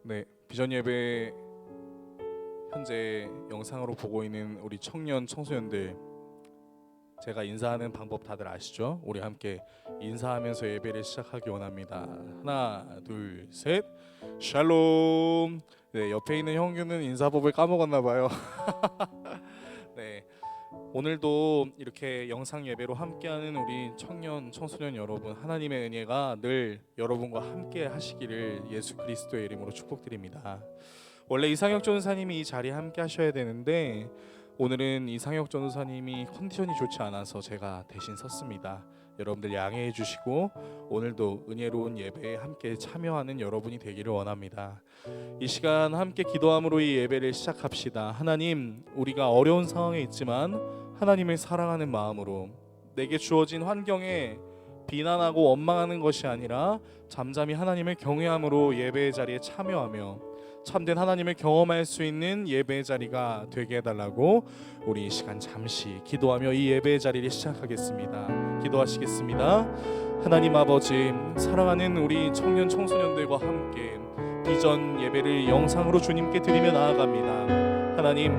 네, 비전 예배 현재 영상으로 보고 있는 우리 청년 청소년들, 제가 인사하는 방법 다들 아시죠? 우리 함께 인사하면서 예배를 시작하기 원합니다. 하나, 둘, 셋. 샬롬. 네, 옆에 있는 형규는 인사법을 까먹었나 봐요. 네, 오늘도 이렇게 영상 예배로 함께하는 우리 청년 청소년 여러분, 하나님의 은혜가 늘 여러분과 함께 하시기를 예수 그리스도의 이름으로 축복드립니다. 원래 이상혁 전사님이 이 자리에 함께 하셔야 되는데 오늘은 이상혁 전사님이 컨디션이 좋지 않아서 제가 대신 섰습니다. 여러분들 양해해 주시고 오늘도 은혜로운 예배에 함께 참여하는 여러분이 되기를 원합니다. 이 시간 함께 기도함으로 이 예배를 시작합시다. 하나님, 우리가 어려운 상황에 있지만 하나님을 사랑하는 마음으로 내게 주어진 환경에 비난하고 원망하는 것이 아니라 잠잠히 하나님을 경외함으로 예배의 자리에 참여하며 참된 하나님을 경험할 수 있는 예배의 자리가 되게 해달라고 우리 이 시간 잠시 기도하며 이 예배의 자리를 시작하겠습니다. 기도하시겠습니다. 하나님 아버지, 사랑하는 우리 청년 청소년들과 함께 비전 예배를 영상으로 주님께 드리며 나아갑니다. 하나님,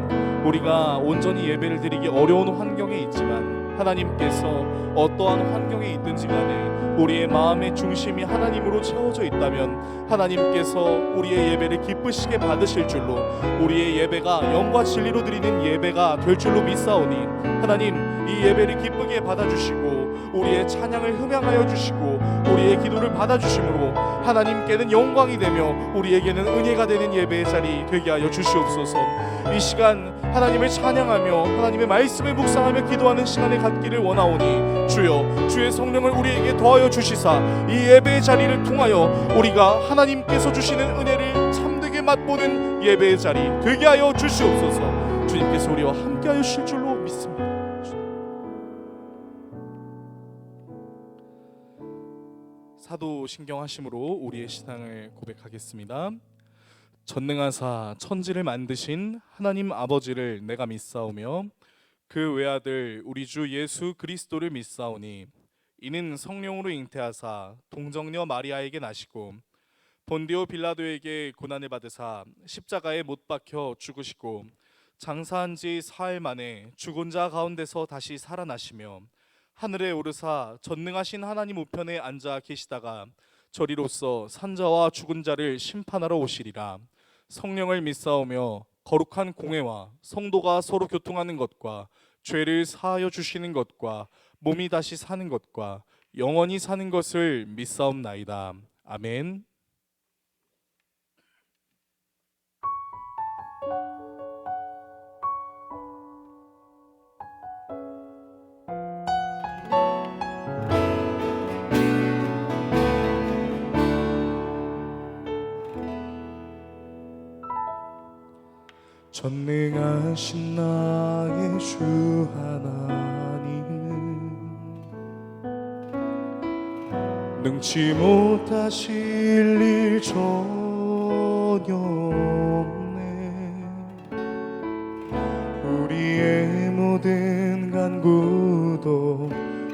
우리가 온전히 예배를 드리기 어려운 환경에 있지만 하나님께서 어떠한 환경에 있든지 간에 우리의 마음의 중심이 하나님으로 채워져 있다면 하나님께서 우리의 예배를 기쁘시게 받으실 줄로, 우리의 예배가 영과 진리로 드리는 예배가 될 줄로 믿사오니 하나님, 이 예배를 기쁘게 받아주시고 우리의 찬양을 흠양하여 주시고 우리의 기도를 받아주심으로 하나님께는 영광이 되며 우리에게는 은혜가 되는 예배의 자리 되게 하여 주시옵소서. 이 시간 하나님을 찬양하며 하나님의 말씀을 묵상하며 기도하는 시간을 갖기를 원하오니 주여, 주의 성령을 우리에게 더하여 주시사 이 예배의 자리를 통하여 우리가 하나님께서 주시는 은혜를 참되게 맛보는 예배의 자리 되게 하여 주시옵소서. 주님께서 우리와 함께하여 주실 줄로 믿습니다. 사도신경하심으로 우리의 신앙을 고백하겠습니다. 전능하사 천지를 만드신 하나님 아버지를 내가 믿사오며 그 외아들 우리 주 예수 그리스도를 믿사오니 이는 성령으로 잉태하사 동정녀 마리아에게 나시고 본디오 빌라도에게 고난을 받으사 십자가에 못 박혀 죽으시고 장사한 지 사흘 만에 죽은 자 가운데서 다시 살아나시며 하늘에 오르사 전능하신 하나님 우편에 앉아 계시다가 저리로서 산자와 죽은 자를 심판하러 오시리라. 성령을 믿사오며 거룩한 공회와 성도가 서로 교통하는 것과 죄를 사하여 주시는 것과 몸이 다시 사는 것과 영원히 사는 것을 믿사옵나이다. 아멘. 전능하신 나의 주 하나님은 능치 못하실 일 전혀 없네. 우리의 모든 간구도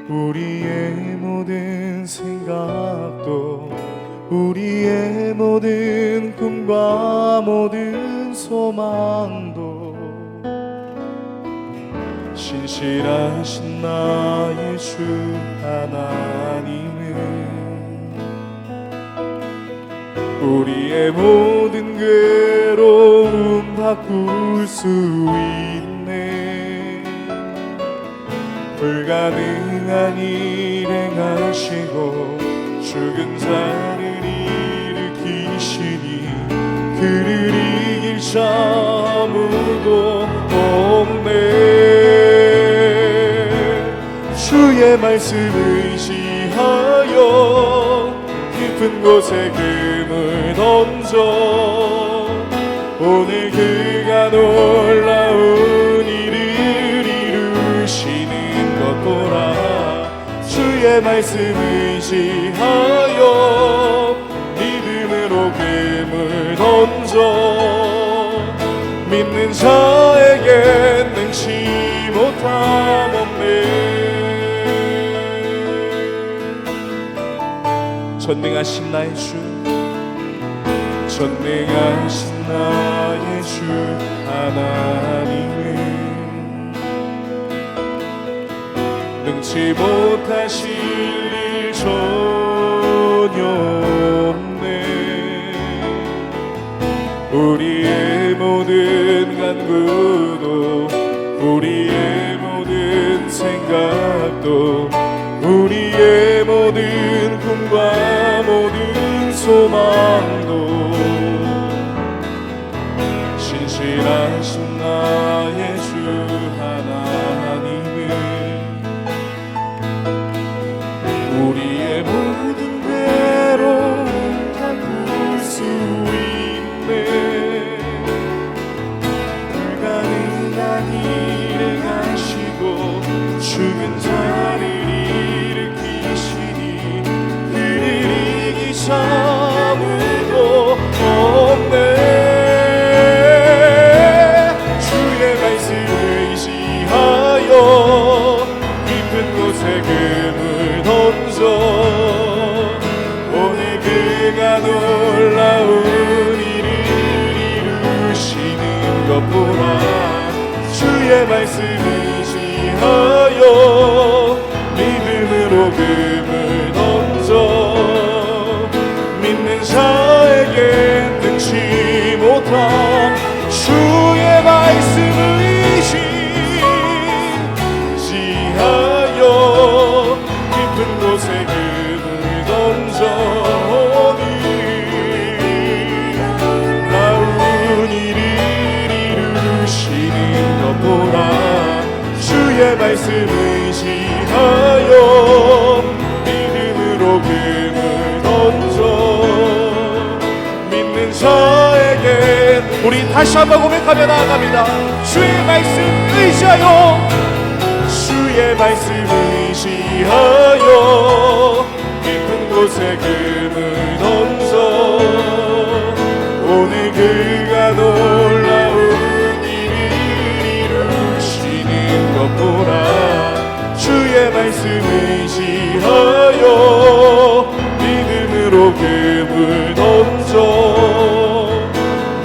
우리의 모든 생각도 우리의 모든 꿈과 모든 소망도 신실하신 나의 주 하나님은 우리의 모든 괴로움 바꿀 수 있네. 불가능한 일 행하시고 죽은 자를 일으키시니 그를 이길 자 아무도 없네. 주의 말씀 의지하여 깊은 곳에 금을 던져 오늘 그가 놀라운 일을 이루시는 것 보라. 주의 말씀 의지하여 믿음으로 금을 던져 믿는 자에게 능치 못함 없네. 전능하신 나의 주 전능하신 나의 주 하나님은 능치 못하실 일 전혀 없네. 우리의 모든 간구도 우리의 모든 생각도 우리의 모든 꿈과 모든 소망도 신실하신 나의 주 하나님은 우리의 모든 괴로움 다 풀 수 있네. 불가능한 일을 하시고 죽은 자를 일으키시니 그를 이기 아무도 없네. 주의 말씀 의지하여 깊은 곳에 금을 던져 오늘 그가 놀라운 일을 이루시는 것 보라. 주의 말씀 의지하여 믿음으로 금을 던져 믿는 자에게 능치 못함. 주의 말씀을 의지하여 깊은 곳에 금을 던져 놀라운 일을 이루시는 것 보라. 주의 말씀 의지하여 믿음으로 금을 던져 믿는 자에게 우리 다시 한번 고백하며 나아갑니다. 주의 말씀 의지하여 주의 말씀 의지하여 깊은 곳에 금을 던져 오늘 그가 놀라운 일을 이루시는 것 보라. 주의 말씀 의지하여 믿음으로 금을 던져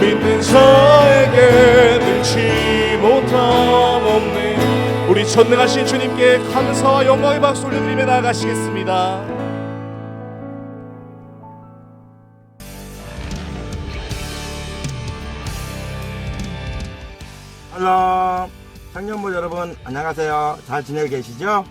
믿는 자에게 능치 못함 없네. 우리 전능하신 주님께 감사와 영광의 박수 올려드리며 나아가시겠습니다. 할로 청년부 여러분 안녕하세요. 잘 지내고 계시죠?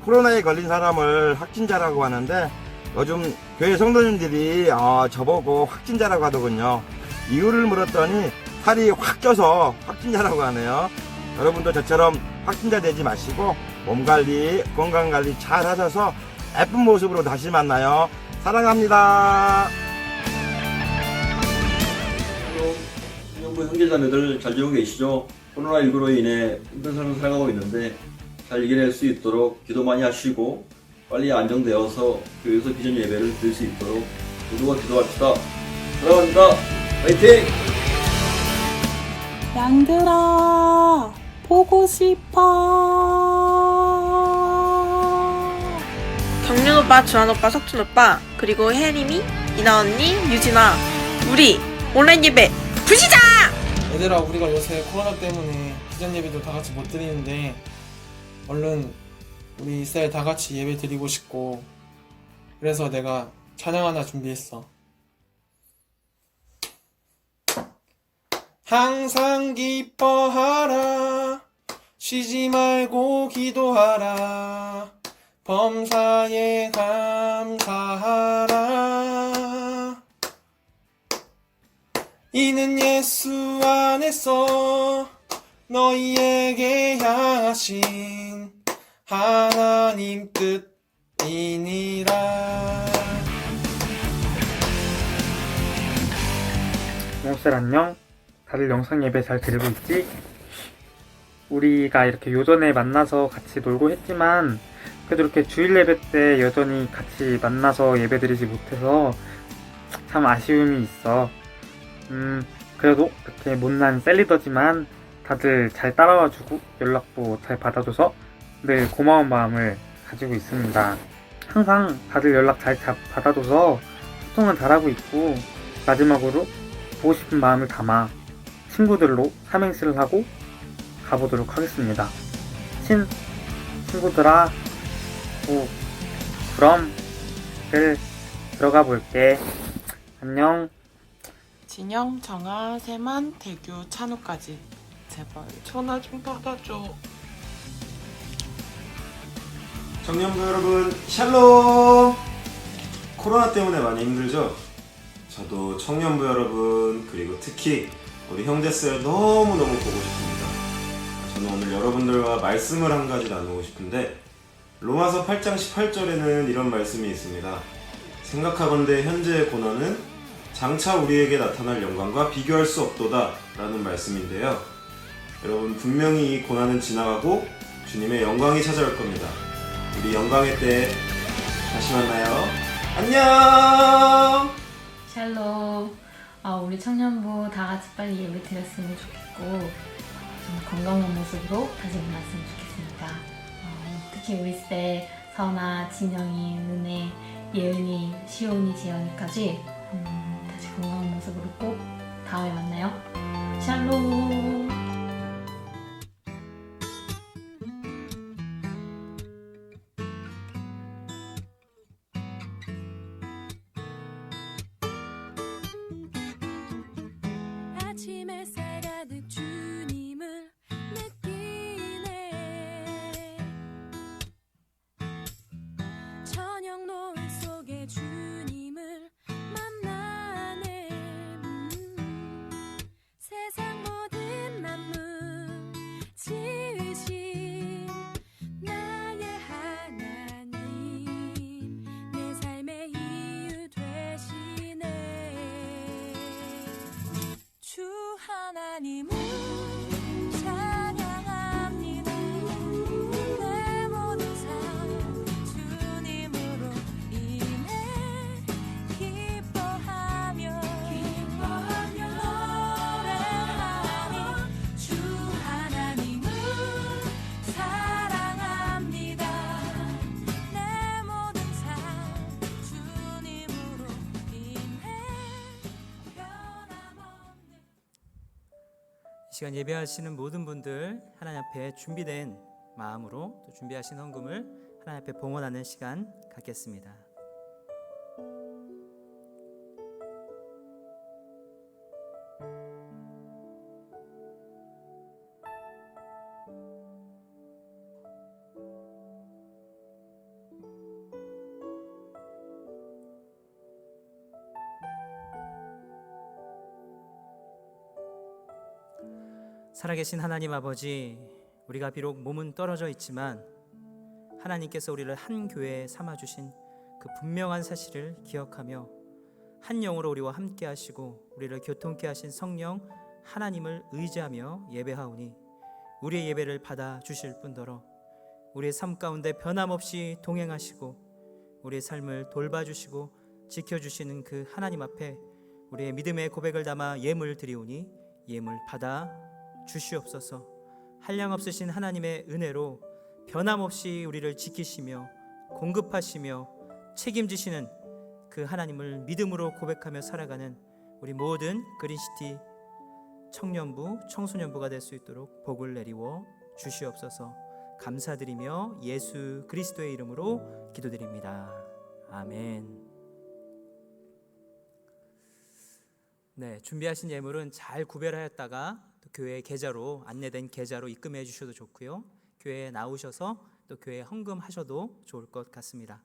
코로나에 걸린 사람을 확진자라고 하는데 요즘 교회 성도님들이 저보고 확진자라고 하더군요. 이유를 물었더니 살이 확 쪄서 확진자라고 하네요. 여러분도 저처럼 확진자 되지 마시고 몸관리 건강관리 잘 하셔서 예쁜 모습으로 다시 만나요. 사랑합니다. 청년부 형제자매들 잘 지내고 계시죠? 코로나19로 인해 힘든 삶을 살아가고 있는데 잘 이겨낼 수 있도록 기도 많이 하시고 빨리 안정되어서 교회에서 비전 예배를 드릴 수 있도록 모두가 기도합시다. 사랑합니다. 화이팅! 양들아 보고 싶어. 경륜 오빠, 주한 오빠, 석준 오빠, 그리고 혜림이, 이나 언니, 유진아, 우리 온라인 예배 부시자! 얘들아, 우리가 요새 코로나 때문에 비전 예배도 다 같이 못 드리는데 얼른 우리 이스라엘 다 같이 예배 드리고 싶고 그래서 내가 찬양 하나 준비했어. 항상 기뻐하라 쉬지 말고 기도하라 범사에 감사하라 이는 예수 안에서 너희에게 향하신 하나님 뜻이니라. 몽셀 안녕. 다들 영상 예배 잘 드리고 있지? 우리가 이렇게 요전에 만나서 같이 놀고 했지만 그래도 이렇게 주일 예배 때 여전히 같이 만나서 예배 드리지 못해서 참 아쉬움이 있어. 그래도 이렇게 못난 셀리더지만 다들 잘 따라와주고 연락도 잘 받아줘서 늘 고마운 마음을 가지고 있습니다. 항상 다들 연락 잘 받아줘서 소통은 잘하고 있고 마지막으로 보고 싶은 마음을 담아 친구들로 삼행시를 하고 가보도록 하겠습니다. 친구들아, 그럼 들어가 볼게. 안녕. 진영, 정아, 세만, 대규, 찬우까지 제발 전화 좀 받아줘. 청년부 여러분, 샬롬! 코로나 때문에 많이 힘들죠? 저도 청년부 여러분, 그리고 특히 우리 형제쌤을 너무너무 보고 싶습니다. 저는 오늘 여러분들과 말씀을 한 가지 나누고 싶은데, 로마서 8장 18절에는 이런 말씀이 있습니다. 생각하건대 현재의 고난은 장차 우리에게 나타날 영광과 비교할 수 없도다 라는 말씀인데요. 여러분, 분명히 이 고난은 지나가고 주님의 영광이 찾아올 겁니다. 우리 영광의 때 다시 만나요. 안녕! 샬롬. 우리 청년부 다 같이 빨리 예배 드렸으면 좋겠고 좀 건강한 모습으로 다시 만났으면 좋겠습니다. 특히 우리 세, 선아, 진영이, 은혜, 예은이, 시온이, 지연이까지 다시 건강한 모습으로 꼭 다음에 만나요. 샬롬. 아침 햇살 가득 주님을 느끼네. 저녁 노을 속에 주님을 만나네. 세상 모든 만물 지으신 나의 하나님, 내 삶의 이유 되시네. 주 하나님을 찬양합니다. 내 모든 삶 주님으로 인해 기뻐하며 노래하니 주 하나님을 사랑합니다. 내 모든 삶 주님으로 인해 변함없는. 이 시간 예배하시는 모든 분들 하나님 앞에 준비된 마음으로 또 준비하신 헌금을 하나님 앞에 봉헌하는 시간 갖겠습니다. 살아계신 하나님 아버지, 우리가 비록 몸은 떨어져 있지만 하나님께서 우리를 한 교회에 삼아주신 그 분명한 사실을 기억하며 한 영으로 우리와 함께 하시고 우리를 교통케 하신 성령 하나님을 의지하며 예배하오니 우리의 예배를 받아주실 뿐더러 우리의 삶 가운데 변함없이 동행하시고 우리의 삶을 돌봐주시고 지켜주시는 그 하나님 앞에 우리의 믿음의 고백을 담아 예물 드리오니 예물 받아 주시옵소서. 한량없으신 하나님의 은혜로 변함없이 우리를 지키시며 공급하시며 책임지시는 그 하나님을 믿음으로 고백하며 살아가는 우리 모든 그린시티 청년부, 청소년부가 될 수 있도록 복을 내리워 주시옵소서. 감사드리며 예수 그리스도의 이름으로 기도드립니다. 아멘. 네, 준비하신 예물은 잘 구별하였다가 또 교회 계좌로, 안내된 계좌로 입금해 주셔도 좋고요, 교회에 나오셔서 또 교회에 헌금하셔도 좋을 것 같습니다.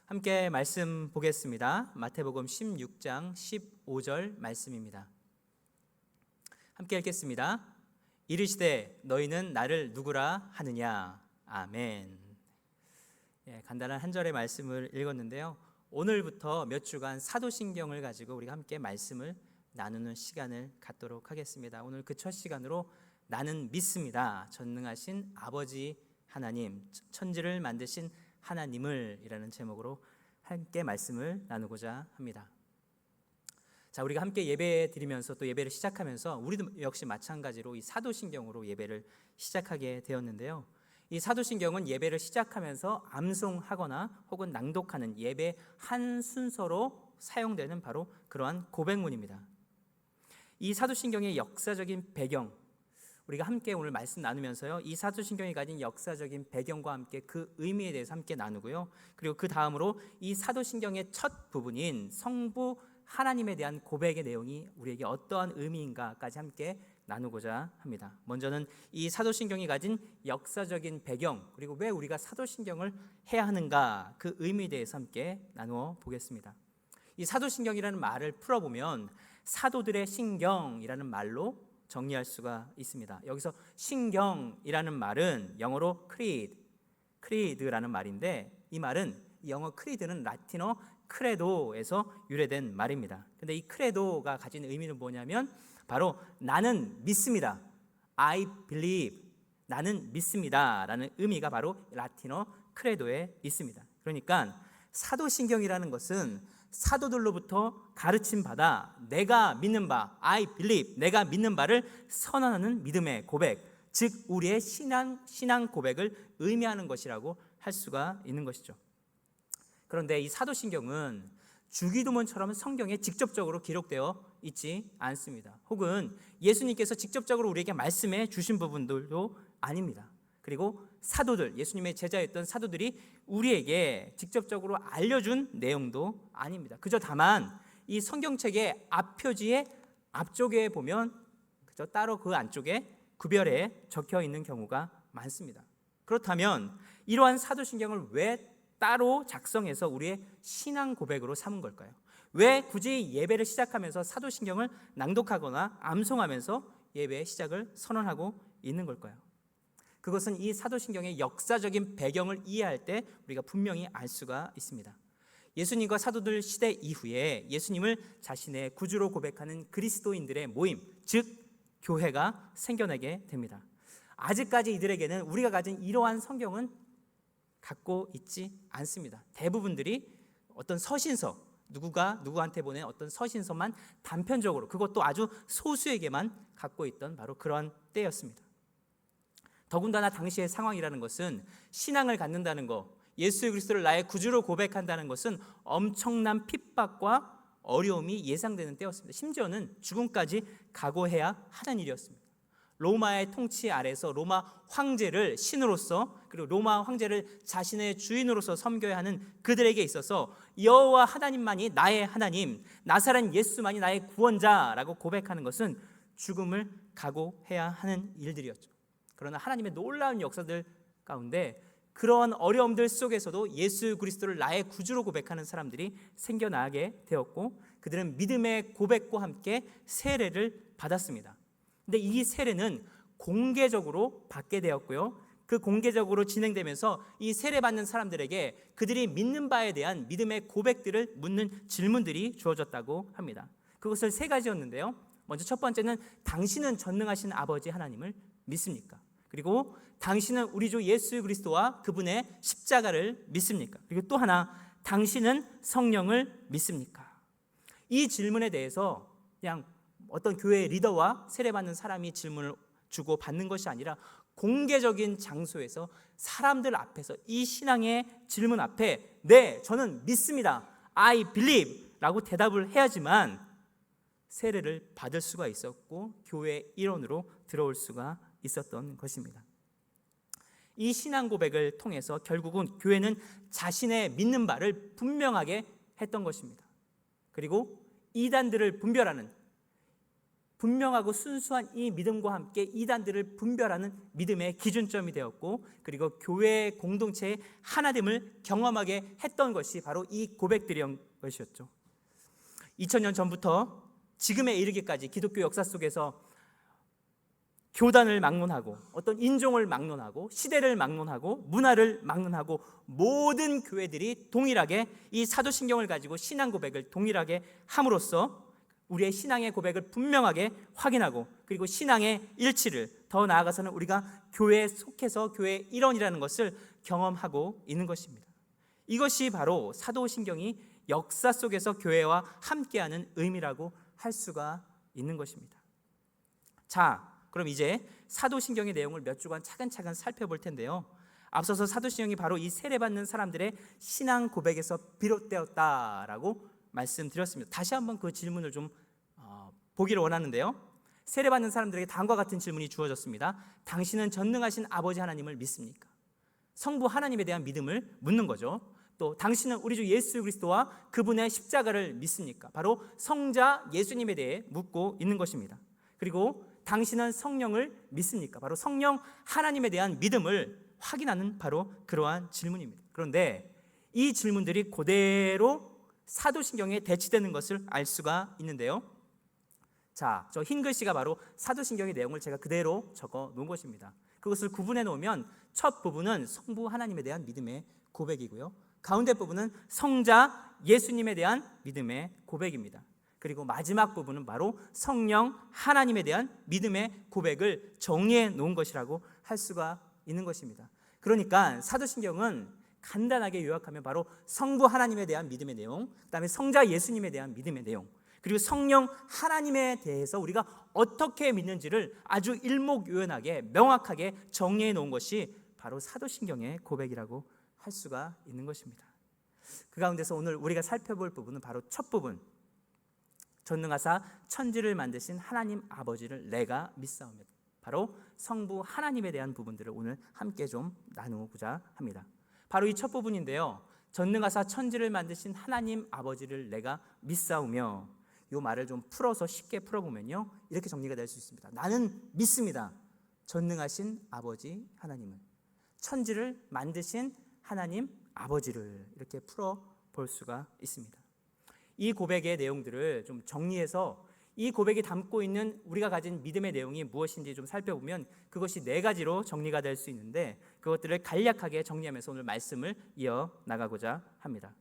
함께 말씀 보겠습니다. 마태복음 16장 15절 말씀입니다. 함께 읽겠습니다. 이르시되 너희는 나를 누구라 하느냐. 아멘. 간단한 한 절의 말씀을 읽었는데요, 오늘부터 몇 주간 사도신경을 가지고 우리가 함께 말씀을 나누는 시간을 갖도록 하겠습니다. 오늘 그 첫 시간으로 나는 믿습니다. 전능하신 아버지 하나님, 천지를 만드신 하나님을 이라는 제목으로 함께 말씀을 나누고자 합니다. 자, 우리가 함께 예배 드리면서 또 예배를 시작하면서 우리도 역시 마찬가지로 이 사도신경으로 예배를 시작하게 되었는데요, 이 사도신경은 예배를 시작하면서 암송하거나 혹은 낭독하는 예배 한 순서로 사용되는 바로 그러한 고백문입니다. 이 사도신경의 역사적인 배경, 우리가 함께 오늘 말씀 나누면서요, 이 사도신경이 가진 역사적인 배경과 함께 그 의미에 대해서 함께 나누고요, 그리고 그 다음으로 이 사도신경의 첫 부분인 성부 하나님에 대한 고백의 내용이 우리에게 어떠한 의미인가까지 함께 나누고자 합니다. 먼저는 이 사도신경이 가진 역사적인 배경, 그리고 왜 우리가 사도신경을 해야 하는가, 그 의미에 대해서 함께 나누어 보겠습니다. 이 사도신경이라는 말을 풀어보면 사도들의 신경이라는 말로 정리할 수가 있습니다. 여기서 신경이라는 말은 영어로 creed라는 말인데, 이 말은 영어 creed는 라틴어 크레도에서 유래된 말입니다. 근데 이 크레도가 가진 의미는 뭐냐면 바로 나는 믿습니다. I believe. 나는 믿습니다. 라는 의미가 바로 라틴어 크레도에 있습니다. 그러니까 사도신경이라는 것은 사도들로부터 가르침 받아 내가 믿는 바, I believe, 내가 믿는 바를 선언하는 믿음의 고백, 즉 우리의 신앙 고백을 의미하는 것이라고 할 수가 있는 것이죠. 그런데 이 사도신경은 주기도문처럼 성경에 직접적으로 기록되어 있지 않습니다. 혹은 예수님께서 직접적으로 우리에게 말씀해 주신 부분들도 아닙니다. 그리고 사도들, 예수님의 제자였던 사도들이 우리에게 직접적으로 알려준 내용도 아닙니다. 그저 다만 이 성경책의 앞표지의 앞쪽에 보면 그저 따로 그 안쪽에 구별해 적혀 있는 경우가 많습니다. 그렇다면 이러한 사도신경을 왜 따로 작성해서 우리의 신앙 고백으로 삼은 걸까요? 왜 굳이 예배를 시작하면서 사도신경을 낭독하거나 암송하면서 예배의 시작을 선언하고 있는 걸까요? 그것은 이 사도신경의 역사적인 배경을 이해할 때 우리가 분명히 알 수가 있습니다. 예수님과 사도들 시대 이후에 예수님을 자신의 구주로 고백하는 그리스도인들의 모임, 즉 교회가 생겨나게 됩니다. 아직까지 이들에게는 우리가 가진 이러한 성경은 갖고 있지 않습니다. 대부분들이 어떤 서신서, 누구가 누구한테 보낸 어떤 서신서만 단편적으로, 그것도 아주 소수에게만 갖고 있던 바로 그런 때였습니다. 더군다나 당시의 상황이라는 것은 신앙을 갖는다는 것, 예수 그리스도를 나의 구주로 고백한다는 것은 엄청난 핍박과 어려움이 예상되는 때였습니다. 심지어는 죽음까지 각오해야 하는 일이었습니다. 로마의 통치 아래서 로마 황제를 신으로서, 그리고 로마 황제를 자신의 주인으로서 섬겨야 하는 그들에게 있어서 여호와 하나님만이 나의 하나님, 나사렛 예수만이 나의 구원자라고 고백하는 것은 죽음을 각오해야 하는 일들이었죠. 그러나 하나님의 놀라운 역사들 가운데 그러한 어려움들 속에서도 예수 그리스도를 나의 구주로 고백하는 사람들이 생겨나게 되었고, 그들은 믿음의 고백과 함께 세례를 받았습니다. 근데 이 세례는 공개적으로 받게 되었고요, 그 공개적으로 진행되면서 이 세례받는 사람들에게 그들이 믿는 바에 대한 믿음의 고백들을 묻는 질문들이 주어졌다고 합니다. 그것을 세 가지였는데요. 먼저 첫 번째는 당신은 전능하신 아버지 하나님을 믿습니까? 그리고 당신은 우리 주 예수 그리스도와 그분의 십자가를 믿습니까? 그리고 또 하나, 당신은 성령을 믿습니까? 이 질문에 대해서 그냥 어떤 교회 리더와 세례받는 사람이 질문을 주고 받는 것이 아니라 공개적인 장소에서 사람들 앞에서 이 신앙의 질문 앞에 네, 저는 믿습니다, I believe 라고 대답을 해야지만 세례를 받을 수가 있었고 교회의 일원으로 들어올 수가 있었던 것입니다. 이 신앙 고백을 통해서 결국은 교회는 자신의 믿는 바를 분명하게 했던 것입니다. 그리고 이단들을 분별하는, 분명하고 순수한 이 믿음과 함께 이단들을 분별하는 믿음의 기준점이 되었고, 그리고 교회 공동체의 하나됨을 경험하게 했던 것이 바로 이 고백들이었던 것이었죠. 2000년 전부터 지금에 이르기까지 기독교 역사 속에서 교단을 막론하고 어떤 인종을 막론하고 시대를 막론하고 문화를 막론하고 모든 교회들이 동일하게 이 사도신경을 가지고 신앙 고백을 동일하게 함으로써 우리의 신앙의 고백을 분명하게 확인하고, 그리고 신앙의 일치를, 더 나아가서는 우리가 교회에 속해서 교회의 일원이라는 것을 경험하고 있는 것입니다. 이것이 바로 사도신경이 역사 속에서 교회와 함께하는 의미라고 할 수가 있는 것입니다. 자, 그럼 이제 사도신경의 내용을 몇 주간 차근차근 살펴볼 텐데요. 앞서서 사도신경이 바로 이 세례받는 사람들의 신앙 고백에서 비롯되었다라고 말씀드렸습니다. 다시 한번 그 질문을 좀 보기를 원하는데요. 세례받는 사람들에게 다음과 같은 질문이 주어졌습니다. 당신은 전능하신 아버지 하나님을 믿습니까? 성부 하나님에 대한 믿음을 묻는 거죠. 또 당신은 우리 주 예수 그리스도와 그분의 십자가를 믿습니까? 바로 성자 예수님에 대해 묻고 있는 것입니다. 그리고 당신은 성령을 믿습니까? 바로 성령 하나님에 대한 믿음을 확인하는 바로 그러한 질문입니다. 그런데 이 질문들이 그대로 사도신경에 대치되는 것을 알 수가 있는데요. 자, 저 흰 글씨가 바로 사도신경의 내용을 제가 그대로 적어 놓은 것입니다. 그것을 구분해 놓으면 첫 부분은 성부 하나님에 대한 믿음의 고백이고요. 가운데 부분은 성자 예수님에 대한 믿음의 고백입니다. 그리고 마지막 부분은 바로 성령 하나님에 대한 믿음의 고백을 정리해 놓은 것이라고 할 수가 있는 것입니다. 그러니까 사도신경은 간단하게 요약하면 바로 성부 하나님에 대한 믿음의 내용, 그다음에 성자 예수님에 대한 믿음의 내용, 그리고 성령 하나님에 대해서 우리가 어떻게 믿는지를 아주 일목요연하게 명확하게 정리해 놓은 것이 바로 사도신경의 고백이라고 할 수가 있는 것입니다. 그 가운데서 오늘 우리가 살펴볼 부분은 바로 첫 부분, 전능하사 천지를 만드신 하나님 아버지를 내가 믿사오며, 바로 성부 하나님에 대한 부분들을 오늘 함께 좀 나누고자 합니다. 바로 이 첫 부분인데요. 전능하사 천지를 만드신 하나님 아버지를 내가 믿사오며, 이 말을 좀 풀어서 쉽게 풀어보면요, 이렇게 정리가 될 수 있습니다. 나는 믿습니다. 전능하신 아버지 하나님을, 천지를 만드신 하나님 아버지를, 이렇게 풀어볼 수가 있습니다. 이 고백의 내용들을 좀 정리해서 이 고백이 담고 있는 우리가 가진 믿음의 내용이 무엇인지 좀 살펴보면 그것이 4가지로 정리가 될 수 있는데, 그것들을 간략하게 정리하면서 오늘 말씀을 이어나가고자 합니다.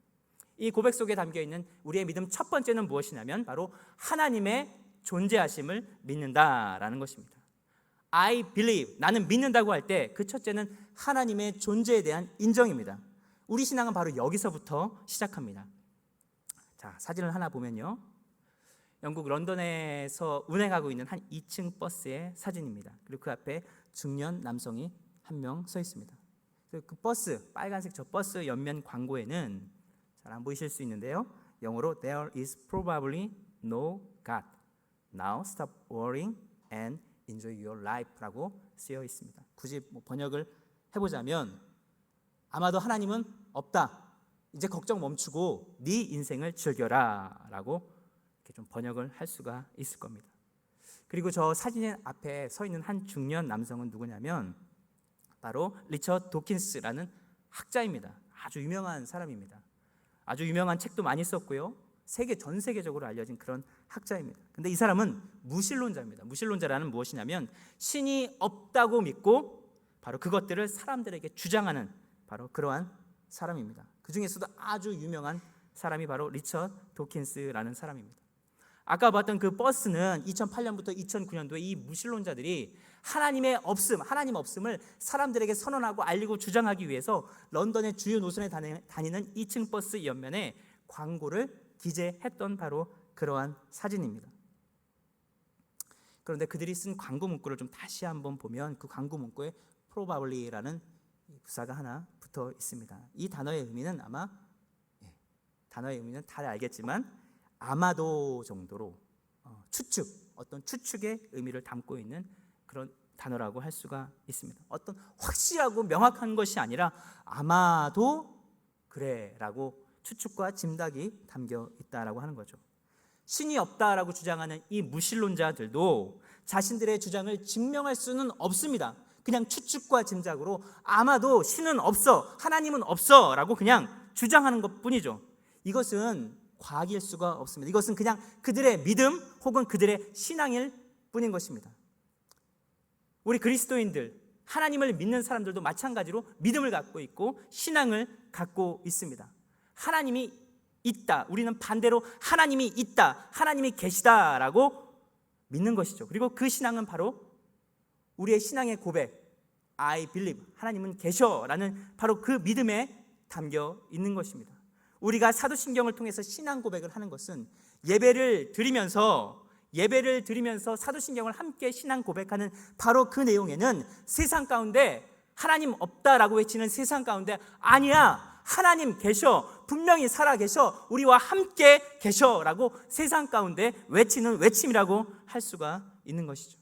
이 고백 속에 담겨있는 우리의 믿음 첫 번째는 무엇이냐면 바로 하나님의 존재하심을 믿는다라는 것입니다. I believe, 나는 믿는다고 할 때 그 첫째는 하나님의 존재에 대한 인정입니다. 우리 신앙은 바로 여기서부터 시작합니다. 자, 사진을 하나 보면요, 영국 런던에서 운행하고 있는 한 2층 버스의 사진입니다. 그리고 그 앞에 중년 남성이 한 명 서 있습니다. 그 버스, 빨간색 저 버스 옆면 광고에는 잘 안 보이실 수 있는데요, 영어로 There is probably no God. Now stop worrying and enjoy your life라고 쓰여 있습니다. 굳이 번역을 해보자면 아마도 하나님은 없다. 이제 걱정 멈추고 네 인생을 즐겨라라고 이렇게 좀 번역을 할 수가 있을 겁니다. 그리고 저 사진 앞에 서 있는 한 중년 남성은 누구냐면 바로 리처드 도킨스라는 학자입니다. 아주 유명한 사람입니다. 아주 유명한 책도 많이 썼고요, 전 세계적으로 알려진 그런 학자입니다. 근데 이 사람은 무신론자입니다. 무신론자라는 무엇이냐면 신이 없다고 믿고 바로 그것들을 사람들에게 주장하는 바로 그러한 사람입니다. 그 중에서도 아주 유명한 사람이 바로 리처드 도킨스라는 사람입니다. 아까 봤던 그 버스는 2008년부터 2009년도에 이 무신론자들이 하나님 없음을 사람들에게 선언하고 알리고 주장하기 위해서 런던의 주요 노선에 다니는 2층 버스 옆면에 광고를 기재했던 바로 그러한 사진입니다. 그런데 그들이 쓴 광고 문구를 좀 다시 한번 보면 그 광고 문구에 probably라는 부사가 하나 붙어 있습니다. 이 단어의 의미는 단어의 의미는 다들 알겠지만 아마도 정도로 어떤 추측의 의미를 담고 있는 그런 단어라고 할 수가 있습니다. 어떤 확실하고 명확한 것이 아니라 아마도 그래라고 추측과 짐작이 담겨 있다라고 하는 거죠. 신이 없다라고 주장하는 이 무신론자들도 자신들의 주장을 증명할 수는 없습니다. 그냥 추측과 짐작으로 아마도 신은 없어, 하나님은 없어라고 그냥 주장하는 것뿐이죠. 이것은 과학일 수가 없습니다. 이것은 그냥 그들의 믿음 혹은 그들의 신앙일 뿐인 것입니다. 우리 그리스도인들, 하나님을 믿는 사람들도 마찬가지로 믿음을 갖고 있고 신앙을 갖고 있습니다. 하나님이 있다, 우리는 반대로 하나님이 있다, 하나님이 계시다라고 믿는 것이죠. 그리고 그 신앙은 바로 우리의 신앙의 고백, I believe, 하나님은 계셔라는 바로 그 믿음에 담겨 있는 것입니다. 우리가 사도신경을 통해서 신앙 고백을 하는 것은 예배를 드리면서 사도신경을 함께 신앙 고백하는 바로 그 내용에는 세상 가운데 하나님 없다라고 외치는 세상 가운데 아니야, 하나님 계셔, 분명히 살아계셔, 우리와 함께 계셔라고 세상 가운데 외치는 외침이라고 할 수가 있는 것이죠.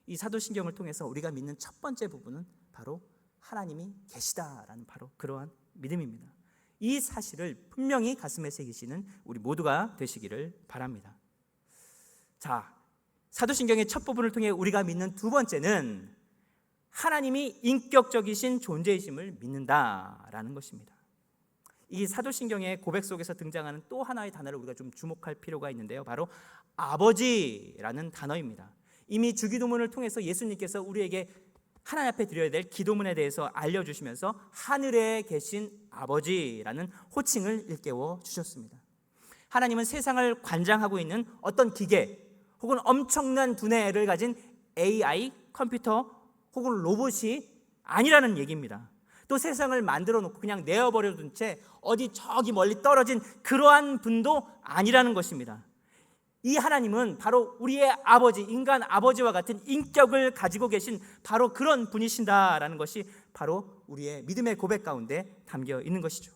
이 사도신경을 통해서 우리가 믿는 첫 번째 부분은 바로 하나님이 계시다라는 바로 그러한 믿음입니다. 이 사실을 분명히 가슴에 새기시는 우리 모두가 되시기를 바랍니다. 자, 사도신경의 첫 부분을 통해 우리가 믿는 두 번째는 하나님이 인격적이신 존재이심을 믿는다라는 것입니다. 이 사도신경의 고백 속에서 등장하는 또 하나의 단어를 우리가 좀 주목할 필요가 있는데요, 바로 아버지라는 단어입니다. 이미 주기도문을 통해서 예수님께서 우리에게 하나님 앞에 드려야 될 기도문에 대해서 알려주시면서 하늘에 계신 아버지라는 호칭을 일깨워 주셨습니다. 하나님은 세상을 관장하고 있는 어떤 기계 혹은 엄청난 두뇌를 가진 AI, 컴퓨터 혹은 로봇이 아니라는 얘기입니다. 또 세상을 만들어 놓고 그냥 내어버려둔 채 어디 저기 멀리 떨어진 그러한 분도 아니라는 것입니다. 이 하나님은 바로 우리의 아버지, 인간 아버지와 같은 인격을 가지고 계신 바로 그런 분이신다라는 것이 바로 우리의 믿음의 고백 가운데 담겨 있는 것이죠.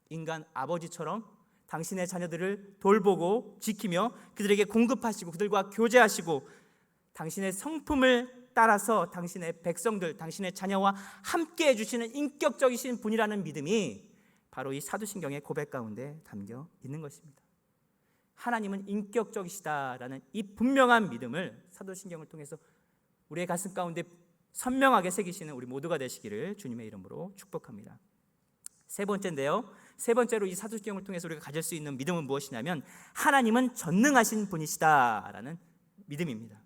인간 아버지처럼 당신의 자녀들을 돌보고 지키며 그들에게 공급하시고 그들과 교제하시고 당신의 성품을 따라서 당신의 백성들, 당신의 자녀와 함께 해주시는 인격적이신 분이라는 믿음이 바로 이 사도신경의 고백 가운데 담겨 있는 것입니다. 하나님은 인격적이시다라는 이 분명한 믿음을 사도신경을 통해서 우리의 가슴 가운데 선명하게 새기시는 우리 모두가 되시기를 주님의 이름으로 축복합니다. 세 번째인데요, 세 번째로 이 사도신경을 통해서 우리가 가질 수 있는 믿음은 무엇이냐면 하나님은 전능하신 분이시다라는 믿음입니다.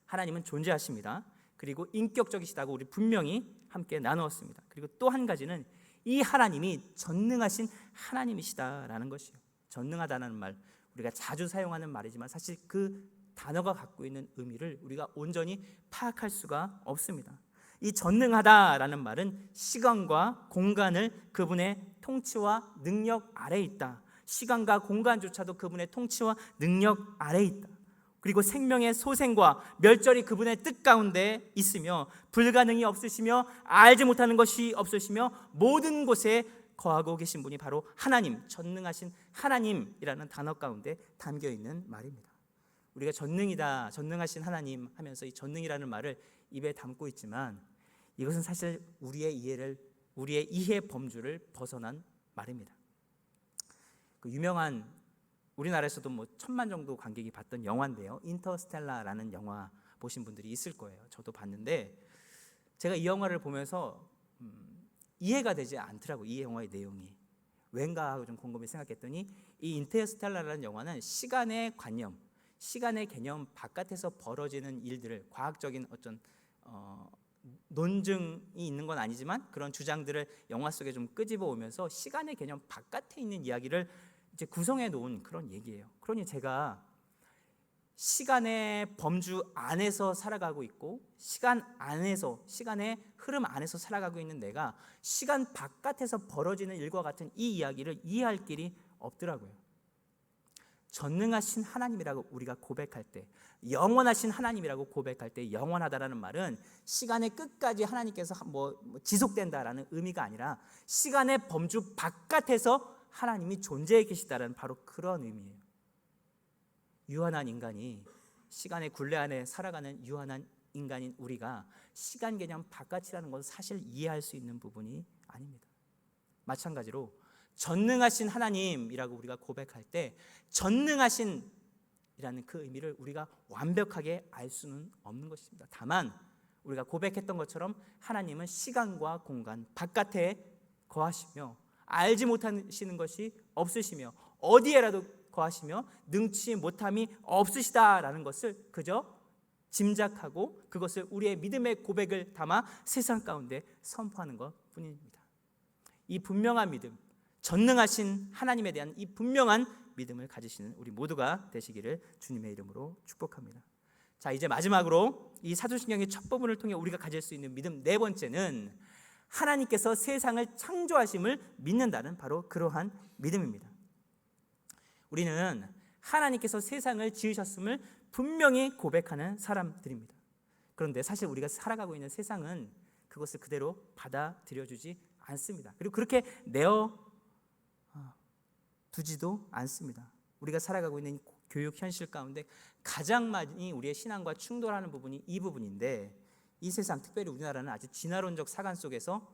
하나님은 존재하십니다. 그리고 인격적이시다고 우리 분명히 함께 나누었습니다. 그리고 또 한 가지는 이 하나님이 전능하신 하나님이시다라는 것이에요. 전능하다는 말, 우리가 자주 사용하는 말이지만 사실 그 단어가 갖고 있는 의미를 우리가 온전히 파악할 수가 없습니다. 이 전능하다라는 말은 시간과 공간을 그분의 통치와 능력 아래에 있다. 시간과 공간조차도 그분의 통치와 능력 아래에 있다. 그리고 생명의 소생과 멸절이 그분의 뜻 가운데 있으며 불가능이 없으시며 알지 못하는 것이 없으시며 모든 곳에 거하고 계신 분이 바로 하나님, 전능하신 하나님이라는 단어 가운데 담겨 있는 말입니다. 우리가 전능이다, 전능하신 하나님 하면서 이 전능이라는 말을 입에 담고 있지만 이것은 사실 우리의 이해 범주를 벗어난 말입니다. 그 유명한 우리나라에서도 1000만 정도 관객이 봤던 영화인데요, 인터스텔라라는 영화 보신 분들이 있을 거예요. 저도 봤는데 제가 이 영화를 보면서 이해가 되지 않더라고요. 이 영화의 내용이 왠가 하고 좀 곰곰이 생각했더니 이 인터스텔라라는 영화는 시간의 관념, 시간의 개념 바깥에서 벌어지는 일들을 과학적인 어떤 논증이 있는 건 아니지만 그런 주장들을 영화 속에 좀 끄집어 오면서 시간의 개념 바깥에 있는 이야기를 이제 구성해 놓은 그런 얘기예요. 그러니 제가 시간의 범주 안에서 살아가고 있고 시간 안에서, 시간의 흐름 안에서 살아가고 있는 내가 시간 바깥에서 벌어지는 일과 같은 이 이야기를 이해할 길이 없더라고요. 전능하신 하나님이라고 우리가 고백할 때, 영원하신 하나님이라고 고백할 때 영원하다라는 말은 시간의 끝까지 하나님께서 지속된다라는 의미가 아니라 시간의 범주 바깥에서 하나님이 존재해 계시다라는 바로 그런 의미예요. 유한한 인간이 시간의 굴레 안에 살아가는 유한한 인간인 우리가 시간 개념 바깥이라는 건 사실 이해할 수 있는 부분이 아닙니다. 마찬가지로 전능하신 하나님이라고 우리가 고백할 때 전능하신이라는 그 의미를 우리가 완벽하게 알 수는 없는 것입니다. 다만 우리가 고백했던 것처럼 하나님은 시간과 공간 바깥에 거하시며 알지 못하시는 것이 없으시며 어디에라도 거하시며 능치 못함이 없으시다라는 것을 그저 짐작하고 그것을 우리의 믿음의 고백을 담아 세상 가운데 선포하는 것뿐입니다. 이 분명한 믿음, 전능하신 하나님에 대한 이 분명한 믿음을 가지시는 우리 모두가 되시기를 주님의 이름으로 축복합니다. 자, 이제 마지막으로 이 사도신경의 첫 부분을 통해 우리가 가질 수 있는 믿음 네 번째는 하나님께서 세상을 창조하심을 믿는다는 바로 그러한 믿음입니다. 우리는 하나님께서 세상을 지으셨음을 분명히 고백하는 사람들입니다. 그런데 사실 우리가 살아가고 있는 세상은 그것을 그대로 받아들여주지 않습니다. 그리고 그렇게 내어 두지도 않습니다. 우리가 살아가고 있는 교육 현실 가운데 가장 많이 우리의 신앙과 충돌하는 부분이 이 부분인데, 이 세상, 특별히 우리나라는 아주 진화론적 사관 속에서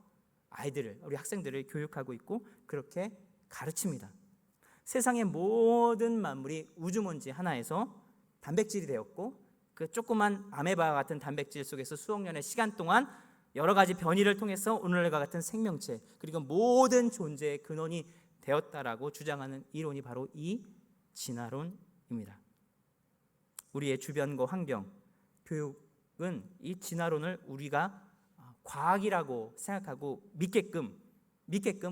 아이들을, 우리 학생들을 교육하고 있고 그렇게 가르칩니다. 세상의 모든 만물이 우주먼지 하나에서 단백질이 되었고, 그 조그만 아메바와 같은 단백질 속에서 수억 년의 시간 동안 여러 가지 변이를 통해서 오늘과 같은 생명체, 그리고 모든 존재의 근원이 되었다라고 주장하는 이론이 바로 이 진화론입니다. 우리의 주변과 환경, 교육은 이 진화론을 우리가 과학이라고 생각하고 믿게끔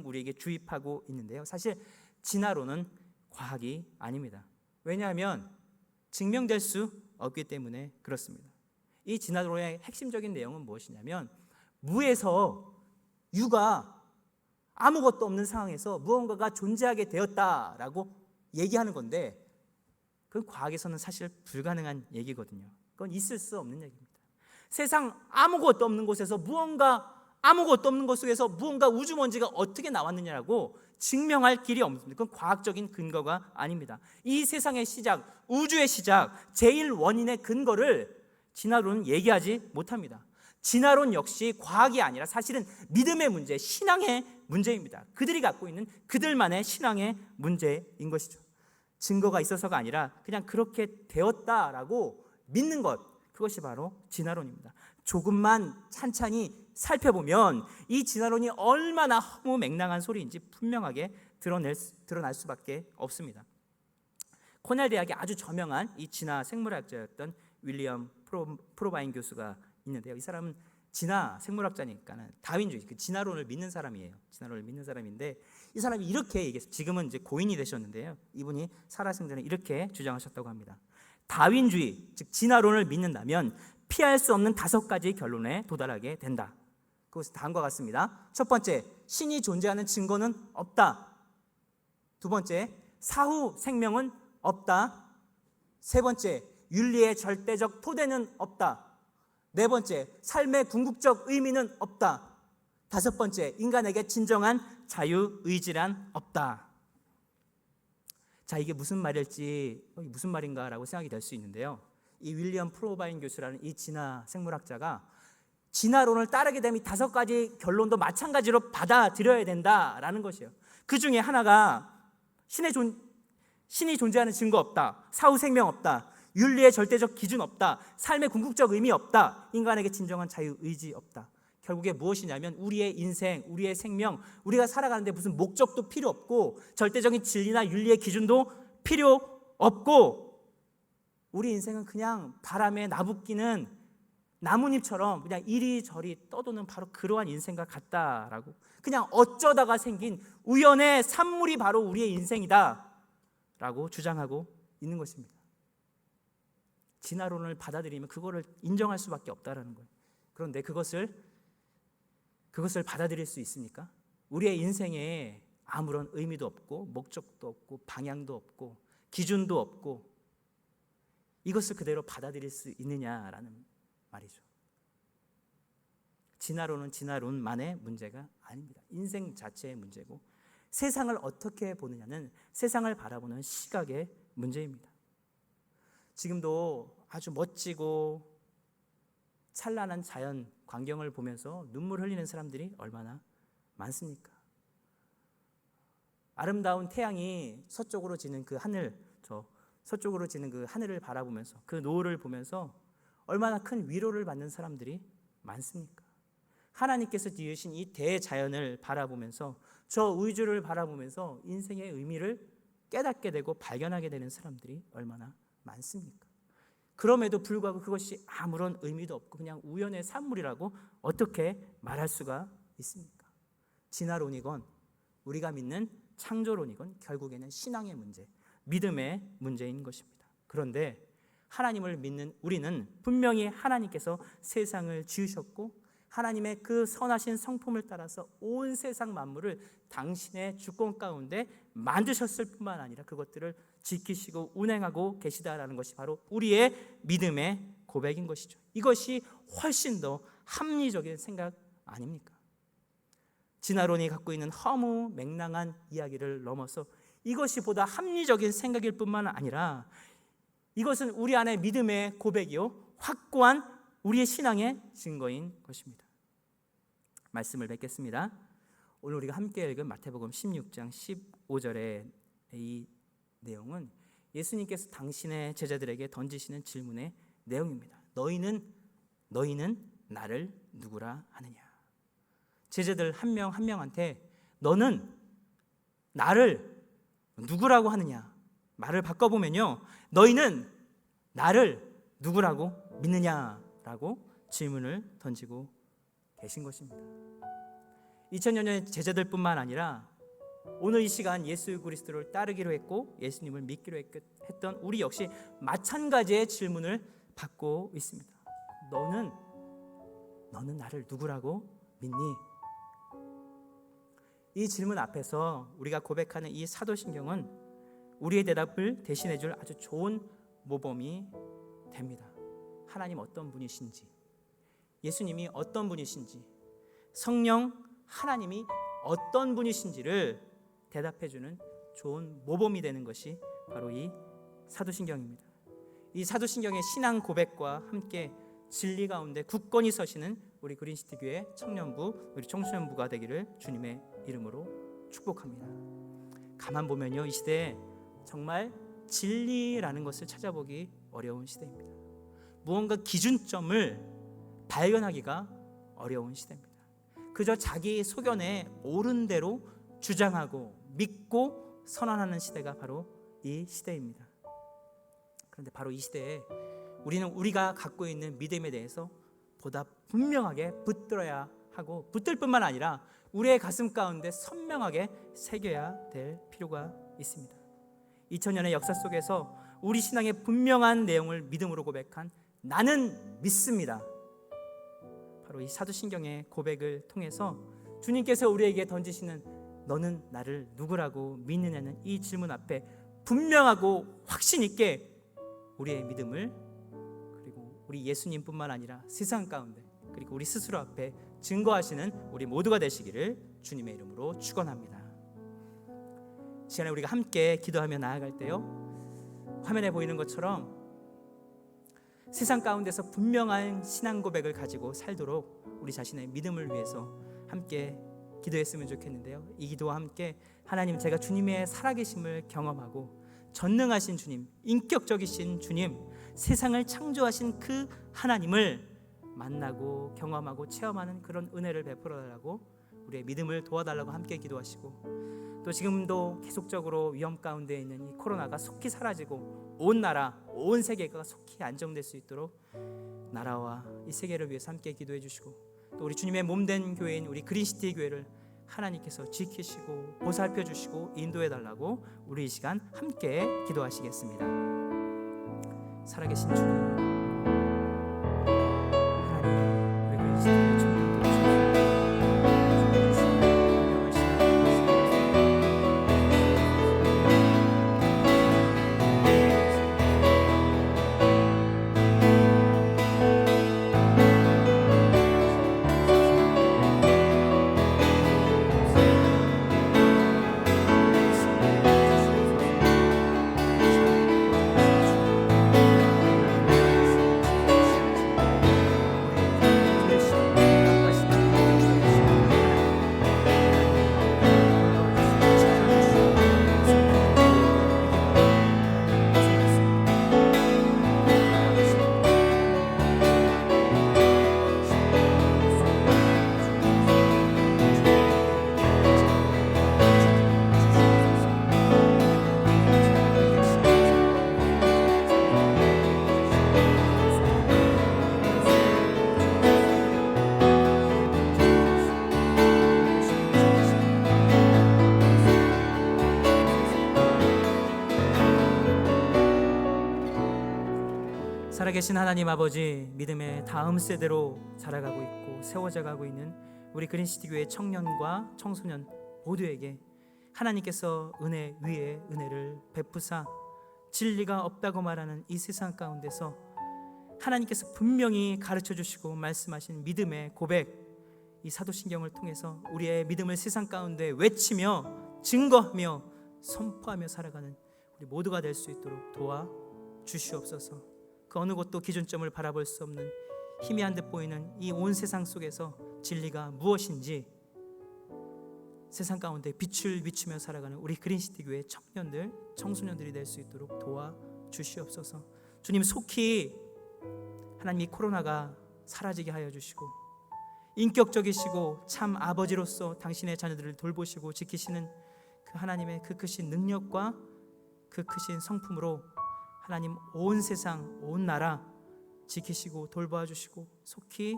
우리에게 주입하고 있는데요. 사실 진화론은 과학이 아닙니다. 왜냐하면 증명될 수 없기 때문에 그렇습니다. 이 진화론의 핵심적인 내용은 무엇이냐면, 무에서 유가 아무것도 없는 상황에서 무언가가 존재하게 되었다라고 얘기하는 건데, 그건 과학에서는 사실 불가능한 얘기거든요. 그건 있을 수 없는 얘기입니다. 세상 아무것도 없는 곳에서 아무것도 없는 곳 속에서 무언가 우주먼지가 어떻게 나왔느냐라고 증명할 길이 없습니다. 그건 과학적인 근거가 아닙니다. 이 세상의 시작, 우주의 시작, 제일 원인의 근거를 진화론은 얘기하지 못합니다. 진화론 역시 과학이 아니라 사실은 믿음의 문제, 신앙의 문제입니다. 그들이 갖고 있는 그들만의 신앙의 문제인 것이죠. 증거가 있어서가 아니라 그냥 그렇게 되었다라고 믿는 것, 그것이 바로 진화론입니다. 조금만 찬찬히 살펴보면 이 진화론이 얼마나 허무맹랑한 소리인지 분명하게 드러날 수밖에 없습니다. 코넬 대학의 아주 저명한 이 진화 생물학자였던 윌리엄 프로바인 교수가 있는데요. 이 사람은 진화 생물학자니까는 다윈주의, 그 진화론을 믿는 사람이에요. 진화론을 믿는 사람인데, 이 사람이 이렇게 얘기했어요. 지금은 이제 고인이 되셨는데요. 이분이 살아생전에 이렇게 주장하셨다고 합니다. 다윈주의, 즉 진화론을 믿는다면 피할 수 없는 5가지 결론에 도달하게 된다. 그것은 다음과 같습니다. 첫 번째, 신이 존재하는 증거는 없다. 두 번째, 사후 생명은 없다. 세 번째, 윤리의 절대적 토대는 없다. 네 번째, 삶의 궁극적 의미는 없다. 다섯 번째, 인간에게 진정한 자유의지란 없다. 자, 이게 무슨 말일지, 무슨 말인가라고 생각이 될 수 있는데요. 이 윌리엄 프로바인 교수라는 이 진화 생물학자가 진화론을 따르게 되면 5가지 결론도 마찬가지로 받아들여야 된다라는 것이에요. 그 중에 하나가 신이 존재하는 증거 없다, 사후 생명 없다, 윤리의 절대적 기준 없다, 삶의 궁극적 의미 없다, 인간에게 진정한 자유의지 없다. 결국에 무엇이냐면 우리의 인생, 우리의 생명, 우리가 살아가는데 무슨 목적도 필요 없고 절대적인 진리나 윤리의 기준도 필요 없고, 우리 인생은 그냥 바람에 나부끼는 나뭇잎처럼 그냥 이리저리 떠도는 바로 그러한 인생과 같다라고, 그냥 어쩌다가 생긴 우연의 산물이 바로 우리의 인생이다 라고 주장하고 있는 것입니다. 진화론을 받아들이면 그거를 인정할 수밖에 없다라는 거예요. 그런데 그것을 받아들일 수 있습니까? 우리의 인생에 아무런 의미도 없고 목적도 없고 방향도 없고 기준도 없고, 이것을 그대로 받아들일 수 있느냐라는 말이죠. 진화론은 진화론만의 문제가 아닙니다. 인생 자체의 문제고, 세상을 어떻게 보느냐는 세상을 바라보는 시각의 문제입니다. 지금도 아주 멋지고 찬란한 자연 광경을 보면서 눈물 흘리는 사람들이 얼마나 많습니까? 아름다운 태양이 서쪽으로 지는 그 하늘, 서쪽으로 지는 그 하늘을 바라보면서, 그 노을을 보면서 얼마나 큰 위로를 받는 사람들이 많습니까? 하나님께서 지으신 이 대자연을 바라보면서, 저 우주를 바라보면서 인생의 의미를 깨닫게 되고 발견하게 되는 사람들이 얼마나 많습니까? 그럼에도 불구하고 그것이 아무런 의미도 없고 그냥 우연의 산물이라고 어떻게 말할 수가 있습니까? 진화론이건 우리가 믿는 창조론이건 결국에는 신앙의 문제, 믿음의 문제인 것입니다. 그런데 하나님을 믿는 우리는 분명히 하나님께서 세상을 지으셨고 하나님의 그 선하신 성품을 따라서 온 세상 만물을 당신의 주권 가운데 만드셨을 뿐만 아니라 그것들을 지키시고 운행하고 계시다라는 것이 바로 우리의 믿음의 고백인 것이죠. 이것이 훨씬 더 합리적인 생각 아닙니까? 진화론이 갖고 있는 허무맹랑한 이야기를 넘어서 이것이 보다 합리적인 생각일 뿐만 아니라 이것은 우리 안에 믿음의 고백이요 확고한 우리의 신앙의 증거인 것입니다. 말씀을 뵙겠습니다. 오늘 우리가 함께 읽은 마태복음 16장 15절의 이 내용은 예수님께서 당신의 제자들에게 던지시는 질문의 내용입니다. 너희는 나를 누구라 하느냐? 제자들 한 명 한 명한테 너는 나를 누구라고 하느냐? 말을 바꿔보면요, 너희는 나를 누구라고 믿느냐라고 질문을 던지고 계신 것입니다. 2000여 년의 제자들뿐만 아니라 오늘 이 시간 예수 그리스도를 따르기로 했고 예수님을 믿기로 했던 우리 역시 마찬가지의 질문을 받고 있습니다. 너는 나를 누구라고 믿니? 이 질문 앞에서 우리가 고백하는 이 사도신경은 우리의 대답을 대신해 줄 아주 좋은 모범이 됩니다. 하나님 어떤 분이신지, 예수님이 어떤 분이신지, 성령 하나님이 어떤 분이신지를 대답해 주는 좋은 모범이 되는 것이 바로 이 사도신경입니다. 이 사도신경의 신앙 고백과 함께 진리 가운데 굳건히 서시는 우리 그린시티 교회 청년부, 우리 청소년부가 되기를 주님의 이름으로 축복합니다. 가만 보면요, 이 시대에 정말 진리라는 것을 찾아보기 어려운 시대입니다. 무언가 기준점을 발견하기가 어려운 시대입니다. 그저 자기 소견에 옳은 대로 주장하고 믿고 선언하는 시대가 바로 이 시대입니다. 그런데 바로 이 시대에 우리는 우리가 갖고 있는 믿음에 대해서 보다 분명하게 붙들어야 하고, 붙들 뿐만 아니라 우리의 가슴 가운데 선명하게 새겨야 될 필요가 있습니다. 2000년의 역사 속에서 우리 신앙의 분명한 내용을 믿음으로 고백한 나는 믿습니다. 바로 이 사도신경의 고백을 통해서 주님께서 우리에게 던지시는 너는 나를 누구라고 믿느냐는 이 질문 앞에 분명하고 확신 있게 우리의 믿음을, 그리고 우리 예수님뿐만 아니라 세상 가운데, 그리고 우리 스스로 앞에 증거하시는 우리 모두가 되시기를 주님의 이름으로 축원합니다. 시간에 우리가 함께 기도하며 나아갈 때요, 화면에 보이는 것처럼 세상 가운데서 분명한 신앙 고백을 가지고 살도록 우리 자신의 믿음을 위해서 함께 기도했으면 좋겠는데요, 이 기도와 함께 하나님, 제가 주님의 살아계심을 경험하고 전능하신 주님, 인격적이신 주님, 세상을 창조하신 그 하나님을 만나고 경험하고 체험하는 그런 은혜를 베풀어 달라고, 우리의 믿음을 도와달라고 함께 기도하시고, 또 지금도 계속적으로 위험 가운데 있는 이 코로나가 속히 사라지고 온 나라, 온 세계가 속히 안정될 수 있도록 나라와 이 세계를 위해서 함께 기도해 주시고, 또 우리 주님의 몸된 교회인 우리 그린시티 교회를 하나님께서 지키시고 보살펴 주시고 인도해 달라고 우리 이 시간 함께 기도하시겠습니다. 살아계신 주님, 하나님, 우리 그린시티 교회 청년들 살아계신 하나님 아버지, 믿음의 다음 세대로 자라가고 있고 세워져 가고 있는 우리 그린시티 교회 청년과 청소년 모두에게 하나님께서 은혜 위에 은혜를 베푸사 진리가 없다고 말하는 이 세상 가운데서 하나님께서 분명히 가르쳐 주시고 말씀하신 믿음의 고백, 이 사도신경을 통해서 우리의 믿음을 세상 가운데 외치며 증거하며 선포하며 살아가는 우리 모두가 될 수 있도록 도와 주시옵소서. 그 어느 곳도 기준점을 바라볼 수 없는 희미한 듯 보이는 이 온 세상 속에서 진리가 무엇인지 세상 가운데 빛을 비추며 살아가는 우리 그린시티 교회 청년들, 청소년들이 될 수 있도록 도와 주시옵소서. 주님, 속히 하나님 이 코로나가 사라지게 하여 주시고 인격적이시고 참 아버지로서 당신의 자녀들을 돌보시고 지키시는 그 하나님의 그 크신 능력과 그 크신 성품으로 하나님 온 세상, 온 나라 지키시고 돌보아 주시고 속히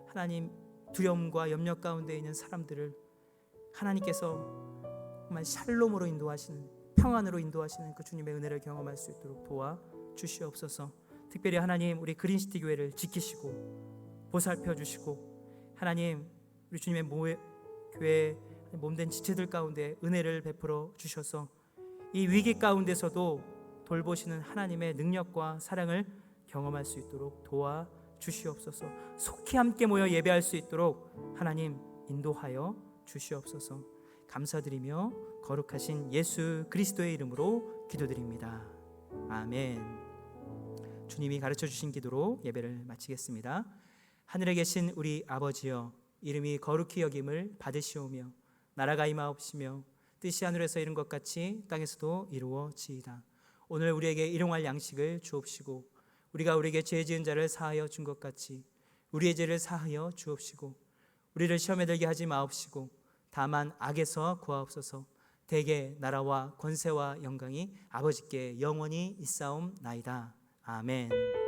하나님 두려움과 염려 가운데 있는 사람들을 하나님께서 정말 샬롬으로 인도하시는, 평안으로 인도하시는 그 주님의 은혜를 경험할 수 있도록 도와 주시옵소서. 특별히 하나님 우리 그린시티 교회를 지키시고 보살펴 주시고 하나님 우리 주님의 교회 몸된 지체들 가운데 은혜를 베풀어 주셔서 이 위기 가운데서도 돌보시는 하나님의 능력과 사랑을 경험할 수 있도록 도와 주시옵소서. 속히 함께 모여 예배할 수 있도록 하나님 인도하여 주시옵소서. 감사드리며 거룩하신 예수 그리스도의 이름으로 기도드립니다. 아멘. 주님이 가르쳐 주신 기도로 예배를 마치겠습니다. 하늘에 계신 우리 아버지여, 이름이 거룩히 여김을 받으시오며 나라가 임하옵시며 뜻이 하늘에서 이룬 것 같이 땅에서도 이루어지이다. 오늘 우리에게 일용할 양식을 주옵시고 우리가 우리에게 죄 지은 자를 사하여 준 것 같이 우리의 죄를 사하여 주옵시고 우리를 시험에 들게 하지 마옵시고 다만 악에서 구하옵소서. 대개 나라와 권세와 영광이 아버지께 영원히 있사옵나이다. 아멘.